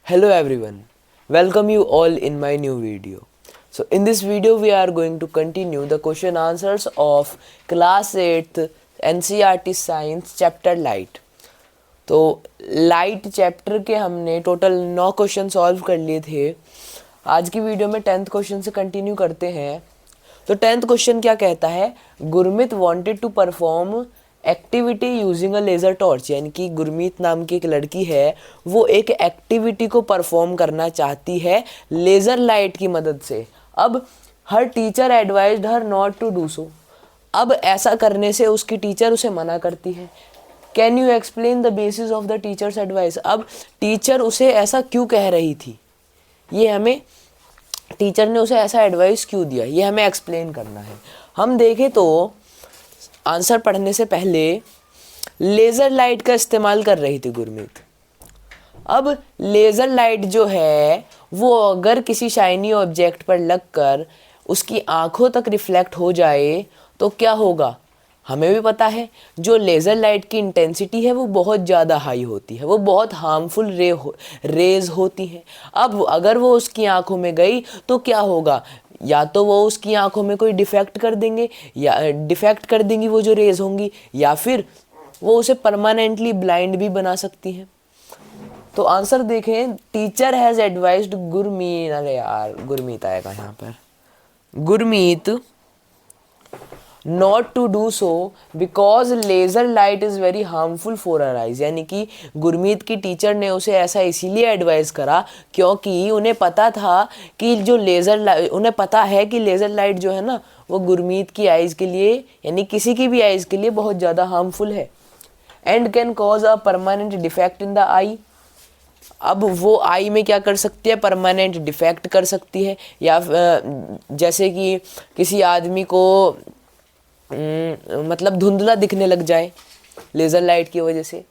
Hello everyone, welcome you all in my new video. So in this video we are going to continue the question answers of class 8th NCERT Science chapter Light. तो light chapter के हमने total 9 question solve कर लिए थे। आज की video में 10th question से कंटिन्यू करते हैं। तो 10th क्वेश्चन क्या कहता है, Gurmeet wanted to perform activity using a laser torch, यानी कि गुरमीत नाम की एक लड़की है, वो एक एक्टिविटी को परफॉर्म करना चाहती है लेज़र लाइट की मदद से। अब her teacher advised her not to do so. अब ऐसा करने से उसकी टीचर उसे मना करती है। Can you explain the basis of the teachers advice. अब टीचर उसे ऐसा क्यों कह रही थी, ये हमें टीचर ने उसे ऐसा एडवाइस क्यों दिया, ये हमें एक्सप्लेन करना है। हम देखें तो आंसर पढ़ने से पहले लेज़र लाइट का इस्तेमाल कर रही थी गुरमीत। अब लेज़र लाइट जो है वो अगर किसी शाइनी ऑब्जेक्ट पर लगकर उसकी आंखों तक रिफ्लेक्ट हो जाए तो क्या होगा, हमें भी पता है। जो लेज़र लाइट की इंटेंसिटी है वो बहुत ज़्यादा हाई होती है, वो बहुत हार्मफुल रेज होती हैं। अब अगर वो उसकी आंखों में गई तो क्या होगा, या तो वो उसकी आंखों में कोई डिफेक्ट कर देंगे, या डिफेक्ट कर देंगी वो जो रेज होंगी, या फिर वो उसे परमानेंटली ब्लाइंड भी बना सकती हैं। तो आंसर देखें, टीचर हैज़ एडवाइज्ड गुरमीत, अरे यार गुरमीत आएगा यहाँ पर, Gurmeet not to do so because laser light is very harmful for our eyes. यानी कि गुरमीत की टीचर ने उसे ऐसा इसीलिए एडवाइस करा क्योंकि उन्हें पता था कि जो उन्हें पता है कि लेज़र लाइट जो है ना वो गुरमीत की आइज़ के लिए, यानी किसी की भी आइज़ के लिए बहुत ज़्यादा हार्मफुल है। And can cause a permanent defect in the eye. अब वो आई में क्या कर सकती है, परमानेंट डिफेक्ट कर सकती है, या जैसे कि किसी आदमी को मतलब धुंधला दिखने लग जाए लेज़र लाइट की वजह से।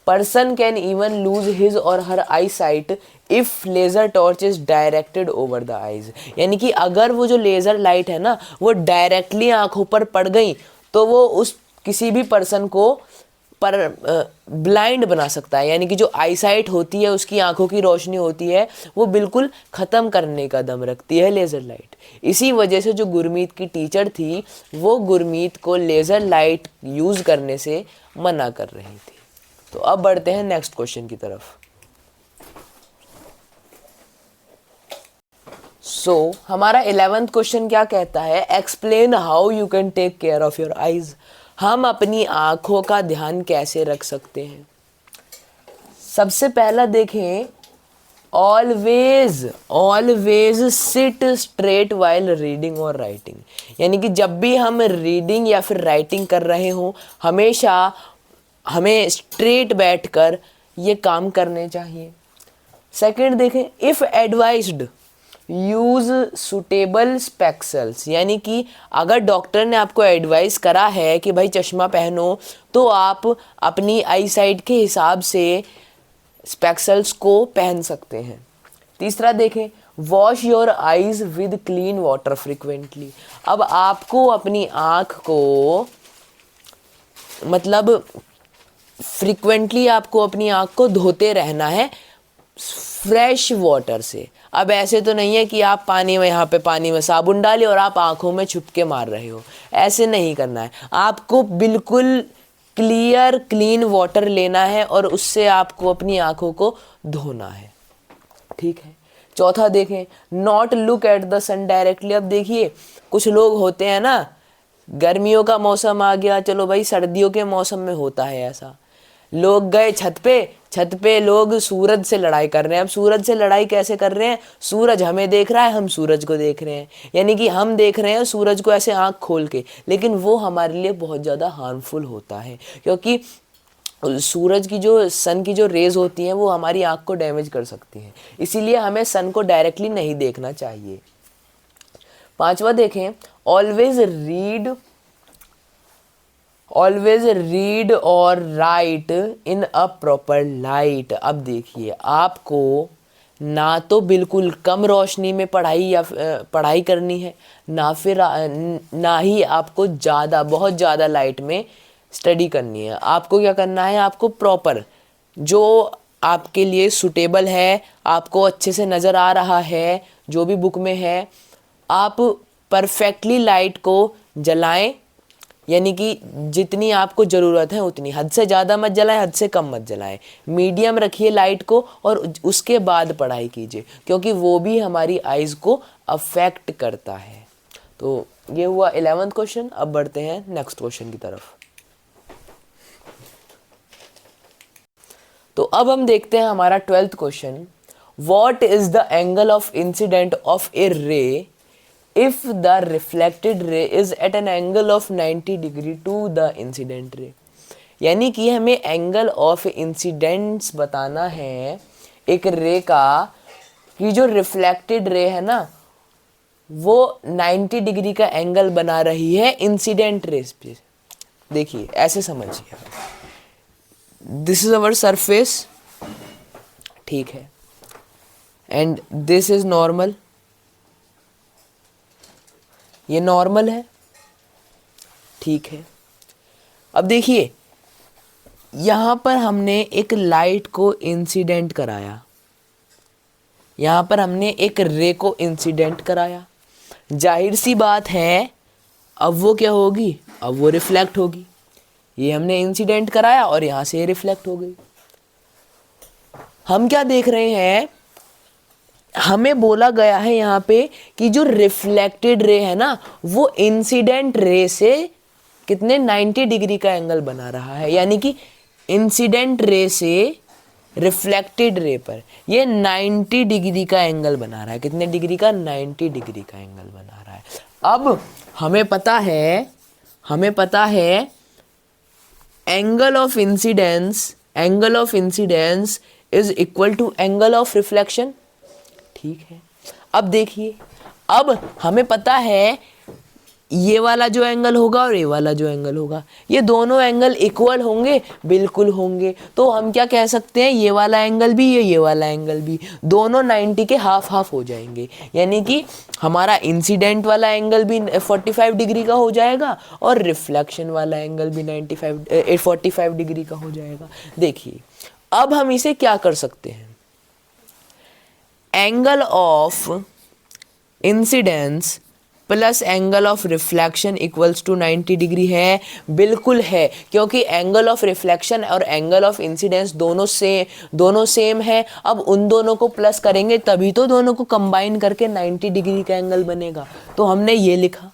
Person can even lose his or her eyesight if laser torch is directed over the eyes. यानी कि अगर वो जो लेज़र लाइट है ना वो डायरेक्टली आंखों पर पड़ गई तो वो उस किसी भी पर्सन को ब्लाइंड बना सकता है। यानी कि जो आईसाइट होती है, उसकी आंखों की रोशनी होती है, वो बिल्कुल ख़त्म करने का दम रखती है लेज़र लाइट। इसी वजह से जो गुरमीत की टीचर थी वो गुरमीत को लेज़र लाइट यूज़ करने से मना कर रही थी। तो अब बढ़ते हैं नेक्स्ट क्वेश्चन की तरफ। हमारा 11th क्वेश्चन क्या कहता है, explain how you can take care of your eyes. हम अपनी आंखों का ध्यान कैसे रख सकते हैं। सबसे पहला देखें, always seat straight while reading और राइटिंग। यानी कि जब भी हम रीडिंग या फिर राइटिंग कर रहे हों हमेशा हमें स्ट्रेट बैठकर ये काम करने चाहिए। सेकंड देखें, इफ़ एडवाइज्ड यूज़ सुटेबल स्पेक्सल्स। यानी कि अगर डॉक्टर ने आपको एडवाइस करा है कि भाई चश्मा पहनो तो आप अपनी आई साइट के हिसाब से स्पेक्सल्स को पहन सकते हैं। तीसरा देखें, wash your eyes with clean water frequently. अब आपको अपनी आँख को मतलब फ्रिक्वेंटली आपको अपनी आँख को धोते रहना है फ्रेश वाटर से। अब ऐसे तो नहीं है कि आप पानी में यहाँ पे पानी में साबुन डालें और आप आँखों में छुपके मार रहे हो, ऐसे नहीं करना है। आपको बिल्कुल क्लियर क्लीन वाटर लेना है और उससे आपको अपनी आँखों को धोना है, ठीक है। चौथा देखें, not look at the sun directly. अब देखिए कुछ लोग होते हैं ना, गर्मियों का मौसम आ गया, चलो भाई सर्दियों के मौसम में होता है ऐसा, लोग गए छत पे लोग सूरज से लड़ाई कर रहे हैं। अब सूरज से लड़ाई कैसे कर रहे हैं, सूरज हमें देख रहा है, हम सूरज को देख रहे हैं, यानी कि हम देख रहे हैं सूरज को ऐसे आंख खोल के, लेकिन वो हमारे लिए बहुत ज़्यादा हार्मफुल होता है क्योंकि सूरज की जो सन की जो रेज होती हैं वो हमारी आंख को डैमेज कर सकती हैं, इसीलिए हमें सन को डायरेक्टली नहीं देखना चाहिए। पांचवा देखें, ऑलवेज रीड और right in a proper light. अब देखिए आपको ना तो बिल्कुल कम रोशनी में पढ़ाई करनी है, ना ही आपको बहुत ज़्यादा लाइट में स्टडी करनी है। आपको क्या करना है, आपको प्रॉपर जो आपके लिए सूटेबल है, आपको अच्छे से नज़र आ रहा है, जो भी बुक में है, आप परफेक्टली लाइट को जलाएं, यानी कि जितनी आपको ज़रूरत है उतनी, हद से ज़्यादा मत जलाएं, हद से कम मत जलाएं, मीडियम रखिए लाइट को और उसके बाद पढ़ाई कीजिए, क्योंकि वो भी हमारी आइज़ को अफेक्ट करता है। तो ये हुआ 11th क्वेश्चन। अब बढ़ते हैं नेक्स्ट क्वेश्चन की तरफ। तो अब हम देखते हैं हमारा 12th question. What is the angle of incident of a ray if the reflected ray is at an angle of 90 degree to the incident ray. यानी कि हमें एंगल ऑफ इंसिडेंट्स बताना है एक रे का, कि जो रिफ्लेक्टेड रे है ना वो 90 डिग्री का एंगल बना रही है इंसिडेंट रेस पे। देखिए ऐसे समझिए, दिस इज अवर सरफेस, ठीक है, एंड दिस इज नॉर्मल, ये नॉर्मल है, ठीक है। अब देखिए यहां पर हमने एक लाइट को इंसिडेंट कराया, यहां पर हमने एक रे को इंसिडेंट कराया, जाहिर सी बात है अब वो क्या होगी, अब वो रिफ्लेक्ट होगी। ये हमने इंसिडेंट कराया और यहां से रिफ्लेक्ट हो गई। हम क्या देख रहे हैं, हमें बोला गया है यहाँ पे कि जो रिफ्लेक्टेड रे है ना वो इंसिडेंट रे से कितने 90 डिग्री का एंगल बना रहा है, यानी कि इंसिडेंट रे से रिफ्लेक्टेड रे पर ये 90 डिग्री का एंगल बना रहा है। कितने डिग्री का, 90 डिग्री का एंगल बना रहा है। अब हमें पता है angle of incidence is equal to angle of reflection, ठीक है। अब देखिए, अब हमें पता है ये वाला जो एंगल होगा और ये वाला जो एंगल होगा, ये दोनों एंगल इक्वल होंगे, बिल्कुल होंगे। तो हम क्या कह सकते हैं, ये वाला एंगल भी ये वाला एंगल भी, दोनों 90 के हाफ हाफ हो जाएंगे, यानी कि हमारा इंसिडेंट वाला एंगल भी 45 डिग्री का हो जाएगा और रिफ्लेक्शन वाला एंगल भी 45 डिग्री का हो जाएगा। देखिए अब हम इसे क्या कर सकते हैं, angle of incidence plus angle of reflection equals to 90 degree है, बिल्कुल है, क्योंकि एंगल ऑफ रिफ्लेक्शन और एंगल ऑफ इंसिडेंस दोनों सेम है। अब उन दोनों को प्लस करेंगे तभी तो दोनों को कंबाइन करके 90 डिग्री का एंगल बनेगा, तो हमने ये लिखा।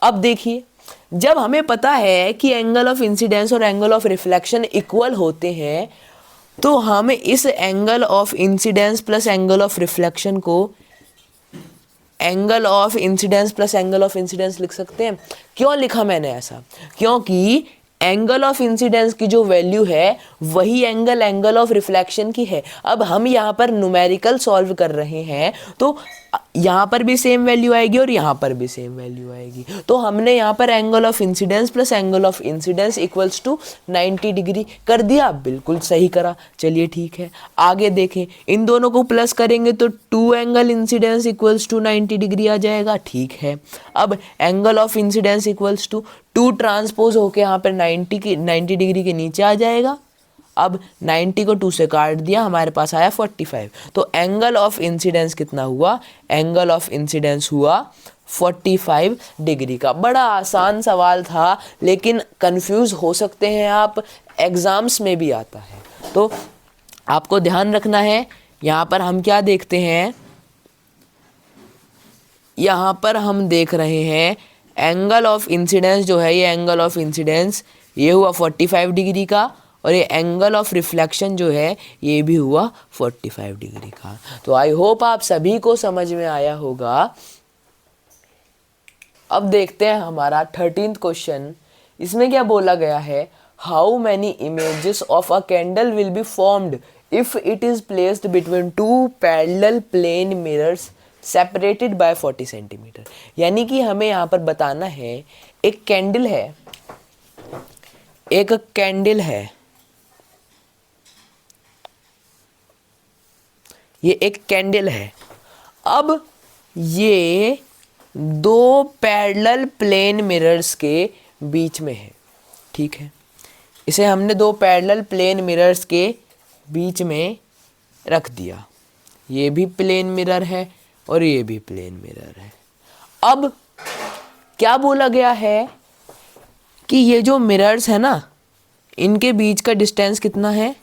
अब देखिए जब हमें पता है कि एंगल ऑफ इंसिडेंस और एंगल ऑफ रिफ्लेक्शन इक्वल होते हैं, तो हम इस angle of incidence plus angle of reflection को angle of incidence plus angle of incidence लिख सकते हैं। क्यों लिखा मैंने ऐसा, क्योंकि एंगल ऑफ इंसिडेंस की जो वैल्यू है वही एंगल ऑफ रिफ्लेक्शन की है। अब हम यहाँ पर न्यूमेरिकल सॉल्व कर रहे हैं तो यहाँ पर भी सेम वैल्यू आएगी और यहाँ पर भी सेम वैल्यू आएगी, तो हमने यहाँ पर angle of incidence plus angle of incidence equals to 90 degree कर दिया, बिल्कुल सही करा। चलिए ठीक है, आगे देखें, इन दोनों को प्लस करेंगे तो 2 angle incidence equals to 90 degree आ जाएगा, ठीक है। अब angle of incidence equals to 2 transpose होके यहाँ पर 90 डिग्री के नीचे आ जाएगा। अब 90 को 2 से काट दिया, हमारे पास आया 45, तो एंगल ऑफ इंसिडेंस कितना हुआ, एंगल ऑफ इंसिडेंस हुआ 45 डिग्री का। बड़ा आसान सवाल था, लेकिन कंफ्यूज हो सकते हैं आप, एग्जाम्स में भी आता है, तो आपको ध्यान रखना है। यहाँ पर हम क्या देखते हैं, यहाँ पर हम देख रहे हैं एंगल ऑफ इंसिडेंस जो है, ये एंगल ऑफ इंसिडेंस ये हुआ 45 डिग्री का, और ये एंगल ऑफ रिफ्लेक्शन जो है ये भी हुआ 45 डिग्री का। तो आई होप आप सभी को समझ में आया होगा। अब देखते हैं हमारा 13th क्वेश्चन। इसमें क्या बोला गया है, how many images of a candle will be formed if it is placed between 2 parallel plane mirrors separated by 40 centimetre. यानी कि हमें यहाँ पर बताना है, एक कैंडल है, ये एक कैंडल है। अब ये 2 पैरेलल प्लेन मिरर्स के बीच में है, ठीक है। इसे हमने 2 पैरेलल प्लेन मिरर्स के बीच में रख दिया, ये भी प्लेन मिरर है और ये भी प्लेन मिरर है। अब क्या बोला गया है कि ये जो मिरर्स है ना, इनके बीच का डिस्टेंस कितना है?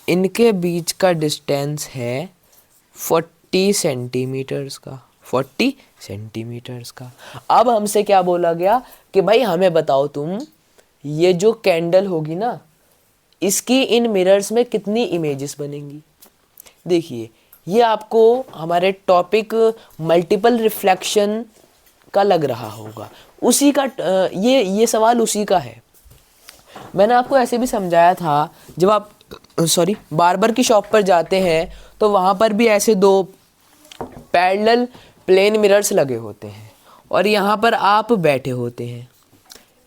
इनके बीच का डिस्टेंस है 40 सेंटीमीटर्स का, 40 सेंटीमीटर्स का। अब हमसे क्या बोला गया कि भाई हमें बताओ तुम, ये जो कैंडल होगी ना, इसकी इन मिरर्स में कितनी इमेजेस बनेंगी। देखिए, ये आपको हमारे टॉपिक मल्टीपल रिफ्लेक्शन का लग रहा होगा, उसी का ये सवाल उसी का है। मैंने आपको ऐसे भी समझाया था, जब आप बार्बर की शॉप पर जाते हैं तो वहाँ पर भी ऐसे दो पैरेलल प्लेन मिरर्स लगे होते हैं और यहाँ पर आप बैठे होते हैं,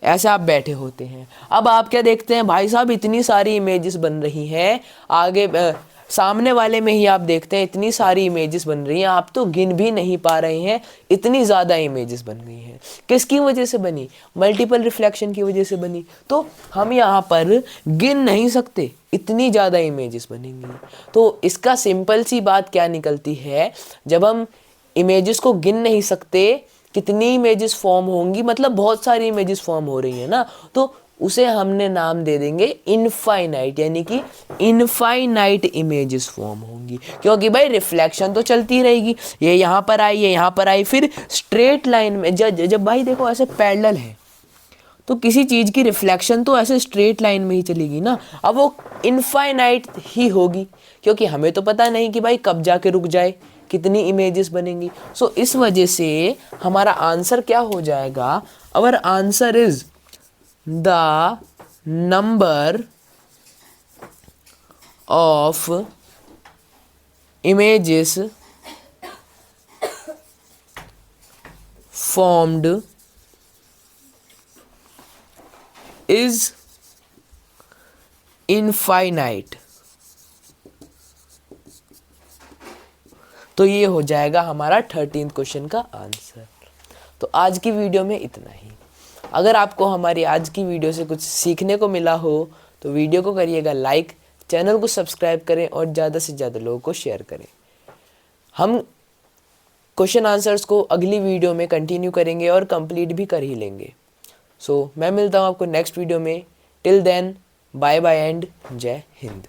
ऐसे आप बैठे होते हैं। अब आप क्या देखते हैं, भाई साहब इतनी सारी इमेजेस बन रही हैं, आगे सामने वाले में ही आप देखते हैं इतनी सारी इमेजेस बन रही हैं, आप तो गिन भी नहीं पा रहे हैं, इतनी ज़्यादा इमेजेस बन गई हैं। किसकी वजह से बनी? मल्टीपल रिफ्लेक्शन की वजह से बनी। तो हम यहाँ पर गिन नहीं सकते, इतनी ज़्यादा इमेजेस बनेंगी। तो इसका सिंपल सी बात क्या निकलती है, जब हम इमेजेस को गिन नहीं सकते, कितनी इमेजेस फॉर्म होंगी, मतलब बहुत सारी इमेजेस फॉर्म हो रही है ना, तो उसे हमने नाम दे देंगे इनफाइनाइट, यानी कि इनफाइनाइट इमेजेस फॉर्म होंगी। क्योंकि भाई रिफ्लेक्शन तो चलती रहेगी, ये यहाँ पर आई, ये यहाँ पर आई, फिर स्ट्रेट लाइन में जब भाई देखो ऐसे पैरेलल है तो किसी चीज़ की रिफ्लेक्शन तो ऐसे स्ट्रेट लाइन में ही चलेगी ना। अब वो इनफाइनाइट ही होगी, क्योंकि हमें तो पता नहीं कि भाई कब जाके रुक जाए, कितनी इमेजेस बनेंगी। सो इस वजह से हमारा आंसर क्या हो जाएगा? Our answer is the number of images formed is infinite। तो ये हो जाएगा हमारा 13th क्वेश्चन का आंसर। तो आज की वीडियो में इतना ही। अगर आपको हमारी आज की वीडियो से कुछ सीखने को मिला हो तो वीडियो को करिएगा लाइक, चैनल को सब्सक्राइब करें और ज़्यादा से ज़्यादा लोगों को शेयर करें। हम क्वेश्चन आंसर्स को अगली वीडियो में कंटिन्यू करेंगे और कंप्लीट भी कर ही लेंगे। सो मैं मिलता हूँ आपको नेक्स्ट वीडियो में। Till then bye bye and जय हिंद।